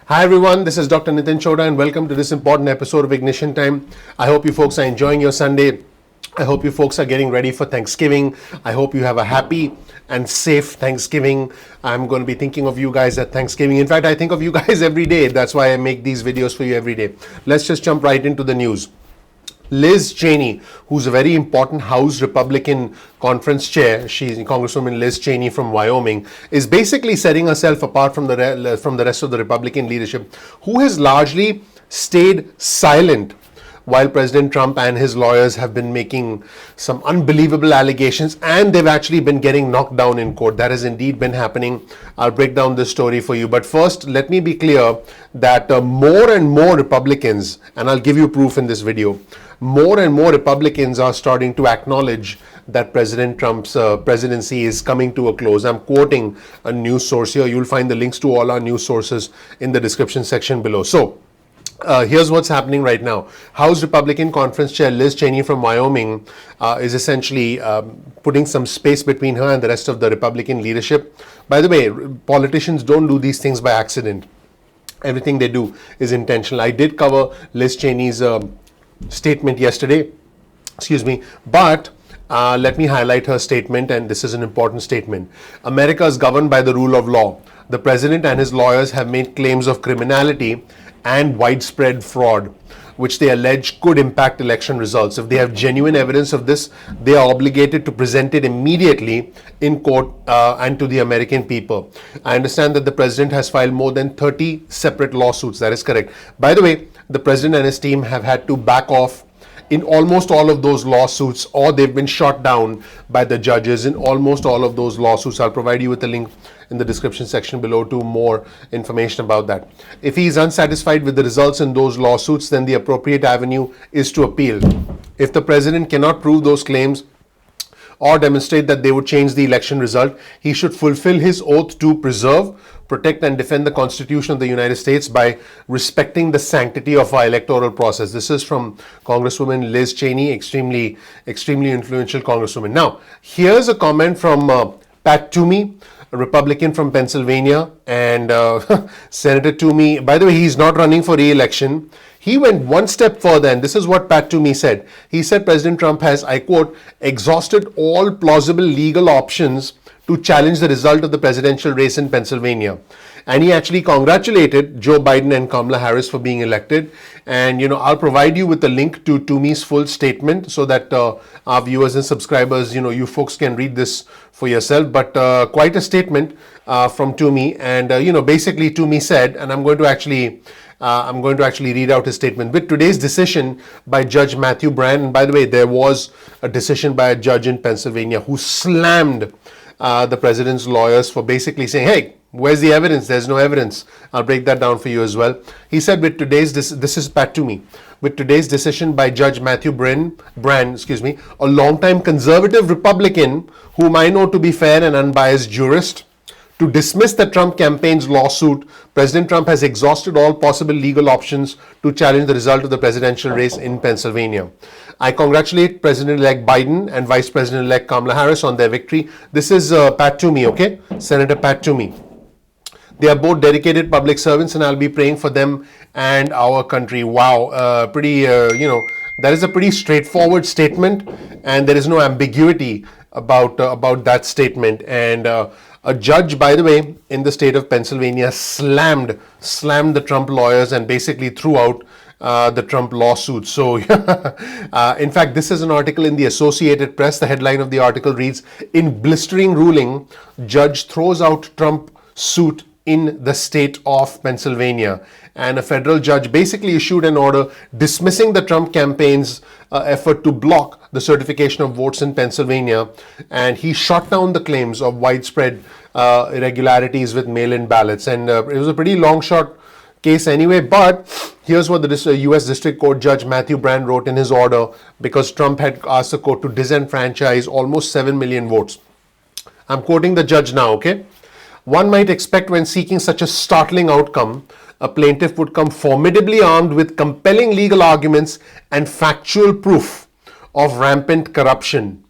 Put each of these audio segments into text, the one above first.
Hi everyone, this is Dr. Nitin Chhoda and welcome to this important episode of Ignition Time. I hope you folks are enjoying your Sunday. I hope you folks are getting ready for Thanksgiving. I hope you have a happy and safe Thanksgiving. I'm going to be thinking of you guys at Thanksgiving. In fact, I think of you guys every day. That's why I make these videos for you every day. Let's just jump right into the news. Liz Cheney, who's a very important House Republican conference chair, she's Congresswoman Liz Cheney from Wyoming, is basically setting herself apart from the rest of the Republican leadership, who has largely stayed silent while President Trump and his lawyers have been making some unbelievable allegations, and they've actually been getting knocked down in court. That has indeed been happening. I'll break down this story for you. But first, let me be clear that more and more Republicans, and I'll give you proof in this video, more and more Republicans are starting to acknowledge that President Trump's presidency is coming to a close. I'm quoting a news source here. You'll find the links to all our news sources in the description section below. So, here's what's happening right now. House Republican Conference Chair Liz Cheney from Wyoming is essentially putting some space between her and the rest of the Republican leadership. By the way, politicians don't do these things by accident. Everything they do is intentional. I did cover Liz Cheney's statement yesterday, but let me highlight her statement, and this is an important statement. America is governed by the rule of law. The president and his lawyers have made claims of criminality and widespread fraud, which they allege could impact election results. If they have genuine evidence of this, they are obligated to present it immediately in court and to the American people. I understand that the president has filed more than 30 separate lawsuits. That is correct. By the way, the president and his team have had to back off in almost all of those lawsuits, or they've been shot down by the judges in almost all of those lawsuits. I'll provide you with a link in the description section below to more information about that. If he is unsatisfied with the results in those lawsuits, then the appropriate avenue is to appeal. If the president cannot prove those claims or demonstrate that they would change the election result, he should fulfill his oath to preserve, protect, and defend the Constitution of the United States by respecting the sanctity of our electoral process. This is from Congresswoman Liz Cheney, extremely influential Congresswoman. Now, here's a comment from Pat Toomey, a Republican from Pennsylvania, and Senator Toomey, by the way, he's not running for re-election. He went one step further, and this is what Pat Toomey said. He said President Trump has, I quote, exhausted all plausible legal options to challenge the result of the presidential race in Pennsylvania. And he actually congratulated Joe Biden and Kamala Harris for being elected. And, I'll provide you with the link to Toomey's full statement so that our viewers and subscribers, you folks can read this for yourself. But quite a statement from Toomey. And, basically Toomey said, and I'm going to actually read out his statement. With today's decision by Judge Matthew Brann, and by the way, there was a decision by a judge in Pennsylvania who slammed the president's lawyers for basically saying, hey, where's the evidence? There's no evidence. I'll break that down for you as well. He said with today's, this is Pat Toomey, with today's decision by Judge Matthew Brann, a longtime conservative Republican whom I know to be fair and unbiased jurist, to dismiss the Trump campaign's lawsuit, President Trump has exhausted all possible legal options to challenge the result of the presidential race in Pennsylvania. I congratulate President-elect Biden and Vice President-elect Kamala Harris on their victory. This is Pat Toomey, okay? Senator Pat Toomey. They are both dedicated public servants, and I'll be praying for them and our country. Wow, that is a pretty straightforward statement, and there is no ambiguity about that statement. And a judge, by the way, in the state of Pennsylvania slammed the Trump lawyers and basically threw out the Trump lawsuit. So, in fact, this is an article in the Associated Press. The headline of the article reads, in blistering ruling, judge throws out Trump suit in the state of Pennsylvania. And a federal judge basically issued an order dismissing the Trump campaign's effort to block the certification of votes in Pennsylvania. And he shot down the claims of widespread irregularities with mail-in ballots. And it was a pretty long shot case anyway, but here's what the U.S. District Court Judge Matthew Brann wrote in his order, because Trump had asked the court to disenfranchise almost 7 million votes. I'm quoting the judge now, okay? One might expect when seeking such a startling outcome, a plaintiff would come formidably armed with compelling legal arguments and factual proof of rampant corruption.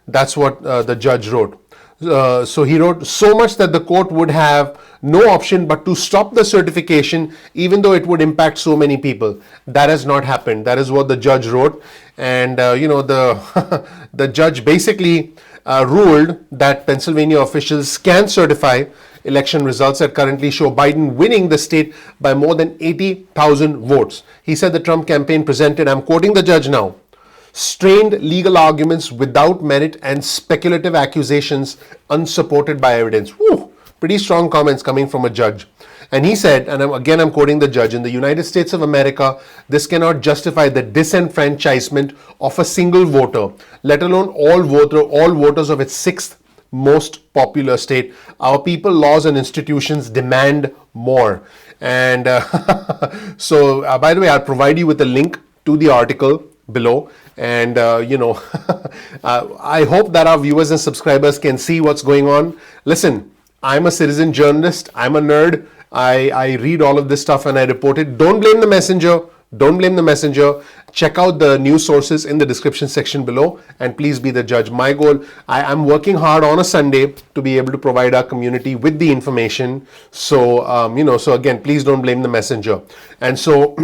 That's what the judge wrote. So he wrote, so much that the court would have no option but to stop the certification, even though it would impact so many people. That has not happened. That is what the judge wrote. And, the, the judge basically ruled that Pennsylvania officials can certify election results that currently show Biden winning the state by more than 80,000 votes. He said the Trump campaign presented, I'm quoting the judge now, strained legal arguments without merit and speculative accusations unsupported by evidence. Whew, pretty strong comments coming from a judge. And he said, and I'm quoting the judge, in the United States of America, this cannot justify the disenfranchisement of a single voter, let alone all voters of its sixth most popular state. Our people, laws, and institutions demand more. And by the way, I'll provide you with a link to the article below. And, I hope that our viewers and subscribers can see what's going on. Listen, I'm a citizen journalist. I'm a nerd. I read all of this stuff and I report it. Don't blame the messenger. Don't blame the messenger. Check out the news sources in the description section below and please be the judge. My goal, I'm working hard on a Sunday to be able to provide our community with the information. So, so again, please don't blame the messenger. And so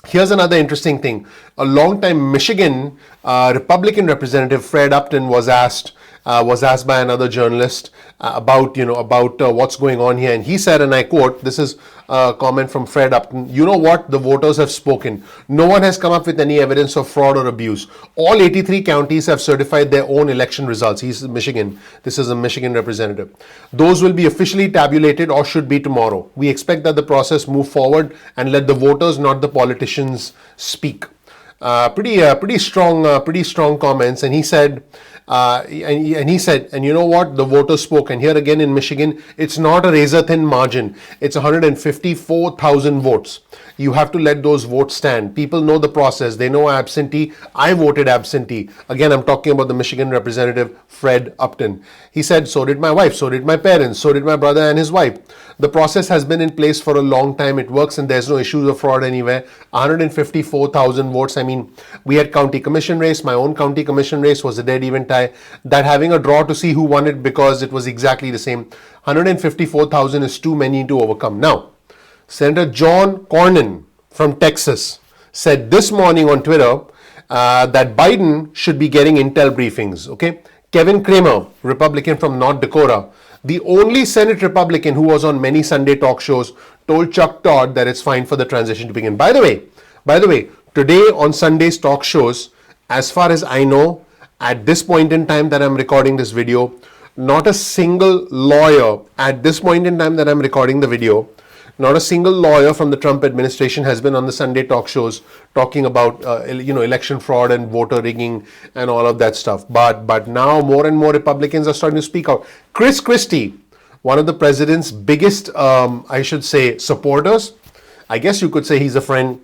here's another interesting thing. A longtime Michigan Republican representative, Fred Upton, was asked by another journalist about what's going on here, and he said, and I quote, this is a comment from Fred Upton, you know what, the voters have spoken. No one has come up with any evidence of fraud or abuse. All 83 counties have certified their own election results. He's in Michigan. This is a Michigan representative. Those will be officially tabulated or should be tomorrow. We expect that the process move forward and let the voters, not the politicians, speak. Pretty strong comments. And he said, and you know what, the voters spoke. And here again in Michigan, it's not a razor thin margin. It's 154,000 votes. You have to let those votes stand. People know the process. They know absentee. I voted absentee. Again, I'm talking about the Michigan representative, Fred Upton. He said, so did my wife, so did my parents, so did my brother and his wife. The process has been in place for a long time. It works and there's no issues of fraud anywhere. 154,000 votes. I mean, we had county commission race. My own county commission race was a dead even tie. That having a draw to see who won it because it was exactly the same. 154,000 is too many to overcome. Now, Senator John Cornyn from Texas said this morning on Twitter that Biden should be getting intel briefings. Okay, Kevin Cramer, Republican from North Dakota, the only Senate Republican who was on many Sunday talk shows, told Chuck Todd that it's fine for the transition to begin. By the way, today on Sunday's talk shows, as far as I know, at this point in time that I'm recording this video, not a single lawyer at this point in time that I'm recording the video, not a single lawyer from the Trump administration has been on the Sunday talk shows talking about election fraud and voter rigging and all of that stuff. But now more and more Republicans are starting to speak out. Christie, one of the president's biggest, supporters, I guess you could say he's a friend,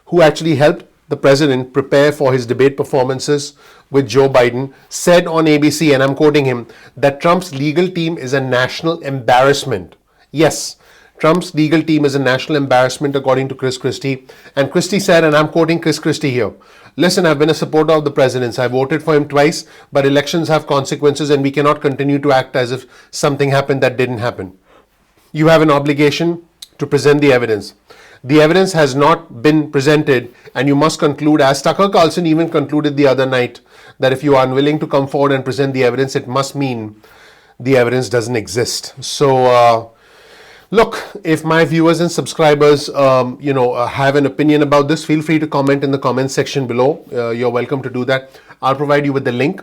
who actually helped the president prepare for his debate performances with Joe Biden, said on ABC, and I'm quoting him, that Trump's legal team is a national embarrassment. Yes, Trump's legal team is a national embarrassment, according to Christie. And Christie said, and I'm quoting Christie here, listen, I've been a supporter of the president's. I voted for him twice, but elections have consequences and we cannot continue to act as if something happened that didn't happen. You have an obligation to present the evidence. The evidence has not been presented, and you must conclude, as Tucker Carlson even concluded the other night, that if you are unwilling to come forward and present the evidence, it must mean the evidence doesn't exist. So, look, if my viewers and subscribers, have an opinion about this, feel free to comment in the comment section below. You're welcome to do that. I'll provide you with the link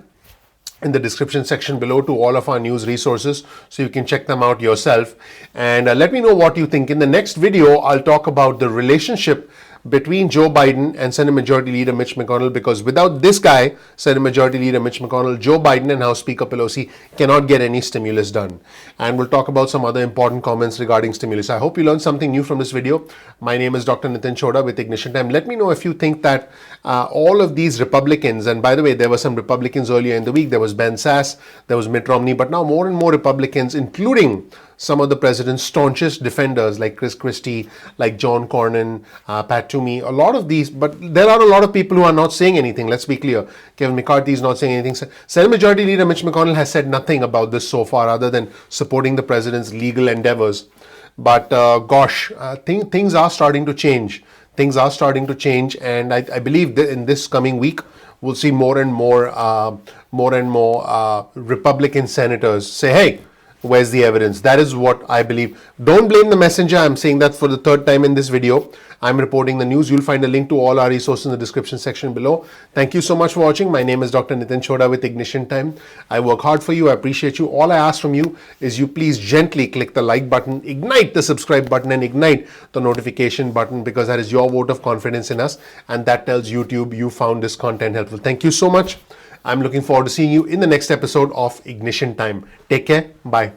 in the description section below to all of our news resources so you can check them out yourself. And let me know what you think. In the next video, I'll talk about the relationship between Joe Biden and Senate Majority Leader Mitch McConnell, because without this guy, Senate Majority Leader Mitch McConnell, Joe Biden and House Speaker Pelosi cannot get any stimulus done. And we'll talk about some other important comments regarding stimulus. I hope you learned something new from this video. My name is Dr. Nitin Chhoda with Ignition Time. Let me know if you think that all of these Republicans, and by the way, there were some Republicans earlier in the week, there was Ben Sass, there was Mitt Romney, but now more and more Republicans, including some of the president's staunchest defenders like Christie, like John Cornyn, Pat Toomey, a lot of these, but there are a lot of people who are not saying anything. Let's be clear. Kevin McCarthy is not saying anything. Senate Majority Leader Mitch McConnell has said nothing about this so far other than supporting the president's legal endeavors. But things are starting to change. Things are starting to change, and I believe that in this coming week, we'll see more and more Republican senators say, hey, where's the evidence? That is what I believe. Don't blame the messenger. I'm saying that for the third time in this video. I'm reporting the news. You'll find a link to all our resources in the description section below. Thank you so much for watching. My name is Dr. Nitin Chhoda with Ignition Time. I work hard for you. I appreciate you. All I ask from you is you please gently click the like button, ignite the subscribe button, and ignite the notification button, because that is your vote of confidence in us, and that tells YouTube you found this content helpful. Thank you so much. I'm looking forward to seeing you in the next episode of Ignition Time. Take care. Bye.